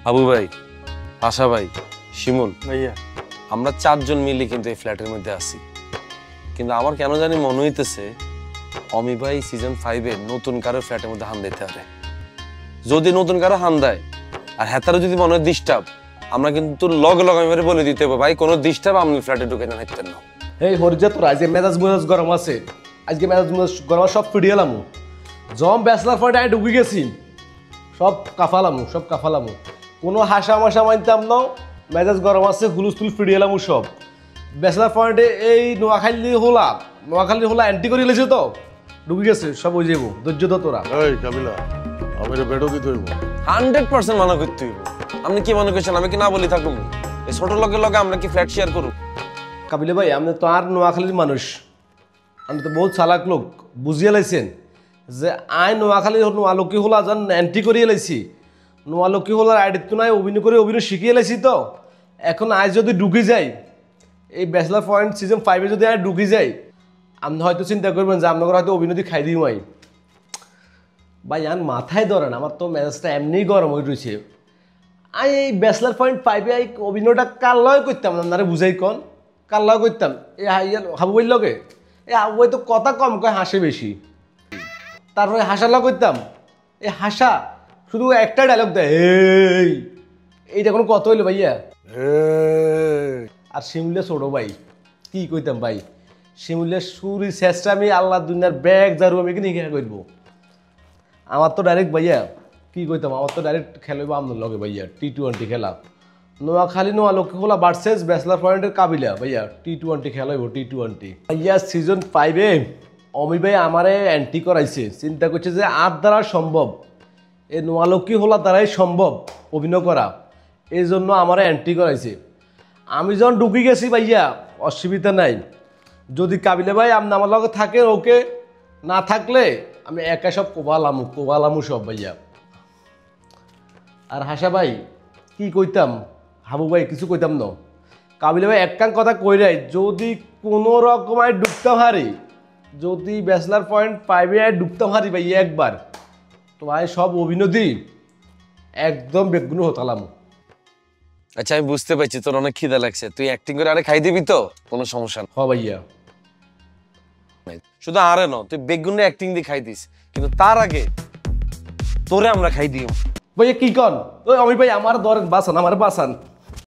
আবু ভাই, আশা ভাই, শিমুল ভাইয়া, আমরা 4 জন মিলে কিন্তু এই ফ্ল্যাটের মধ্যে আছি। কিন্তু আমার কেন জানি মনে হইতেছে অমি ভাই সিজন 5 এ নতুন কারো ফ্ল্যাটের মধ্যে হান দিতে পারে। যদি নতুন কারো হান দেয় আর হেতারও যদি মনে হয় ডিস্টার্ব, আমরা কিন্তু লগে লগে আমি বলে দিতে হবে ভাই কোনো ডিস্টার্ব আপনি ফ্ল্যাটে ঢুকে না হাঁটতেন না। এই হরিজা তোর আজকে মেজাজ গরম আছে, আজকে মেজাজ গরম সব ফিরিয়ে এলাম। জম ব্যাচলার পয়েন্টে আমি ঢুকে গেছি, সব কাফালামু কোনো হাসা মাসা মানতাম না। মেজাজ গরম আছে, হুলুস্তুল ফিরিয়ে এলাম সব। ব্যাচলার পয়েন্টে এই নোয়াখালী হোলা এন্ট্রি করে লেছে তো ঢুকে গেছে সব। ওই যাবো ধৈর্য তো তোরা। এই কাবিলা, আমি বেটো দিতে হইব 100% মানা করতে হইব। আপনি কি মনে করছেন আমি কি না বলি থাকুন? এই ছোট লোকের লগে আমরা কি ফ্ল্যাট শেয়ার করব? কাবিলে ভাই আপনি তো আর নোয়াখালীর মানুষ, আপনি তো বহুত চালাক লোক, বুঝিয়ে লাইছেন যে আই নোয়াখালী নোয়ালক্ষ্মী হোলা যেন এন্ট্রি করিয়ে লাইছি। নোয়ালক্ষ্মী হোলার আইডির তো নাই, অভিনয় শিখিয়ে লাইছি তো। এখন আজ যদি ঢুকি যাই এই ব্যাচলার পয়েন্ট সিজন 5 যদি আয় ঢুকি যাই, আপনি হয়তো চিন্তা করবেন যে আপনাকে হয়তো অভিনয় খাই দিই মাই। ভাই আর মাথায় ধরেন, আমার তো মেজাজটা এমনি গরম হয়ে রয়েছে। এই ব্যাচলার পয়েন্ট 5 এ অভিনয়টা কার লয় করতাম আপনারা বুঝাই কন, কার লয় করতাম? এই হাবু বইল লগে। এই হাবু বই তো কথা কম কয়, হাসে বেশি। তারপরে হাসা লয় করতাম, এই হাসা শুধু একটা ডায়লগ দেয়, এইটা কোনো কথা হইলো ভাইয়া? আর শিমুলে ছোট ভাই, কি কইতাম ভাই, শিমুলের সুরি শেষটা আমি আল্লাহ দুনিয়ার ব্যাগ জারু আমি কিনে খেয়া করবো। আমার তো ডাইরেক্ট ভাইয়া কি কইতাম, আমার তো ডাইরেক্ট খেলবো আপনার লগে ভাইয়া T20 খেলা। নোয়াখালী নোয়ালক্ষ্মী খোলা ভার্সেস ব্যাচলার পয়েন্টের কাবিলা ভাইয়া T20 খেলা হইব। T20 ভাইয়া সিজন 5 এ অমি ভাই আমারে এন্ট্রি করাইছে, চিন্তা করছে যে আর দ্বারা সম্ভব, এই নোয়ালক্ষ্মী হোলা দ্বারাই সম্ভব অভিনয় করা, এই জন্য আমারে এন্ট্রি করাইছে। আমি যখন ঢুকি গেছি ভাইয়া অসুবিধা নাই, যদি কাবিলা ভাই আপনি আমার লগে থাকে ওকে, না থাকলে আমি একা সব কোবালামু সব ভাইয়া। আর হাসা ভাই কি কইতাম, হাবু ভাই কিছু কইতাম না। কাবিলা ভাই একখান কথা কই রাই, যদি কোনো রকমায় ডুবতাম হারি, যদি ব্যাচলার পয়েন্ট 5 এ ডুবতাম হারি ভাই একবার, তো ভাই সব অভিনয় একদম বেগুন হতালাম। আচ্ছা আমি বুঝতে পারছি তোর অনেক খিদা লাগছে, তুই অ্যাক্টিং করে আরে খাই দিবি তো, কোনো সমস্যা না। হ ভাইয়া, শুধু আরে ন তুই বেগুনে অ্যাক্টিং দিয়ে খাই দিস, কিন্তু তার আগে তোরে আমরা খাই দিও। ভাইয়া কি কন? ওই অমির ভাই আমার ধরেন বাঁচান, আমার বাঁচান।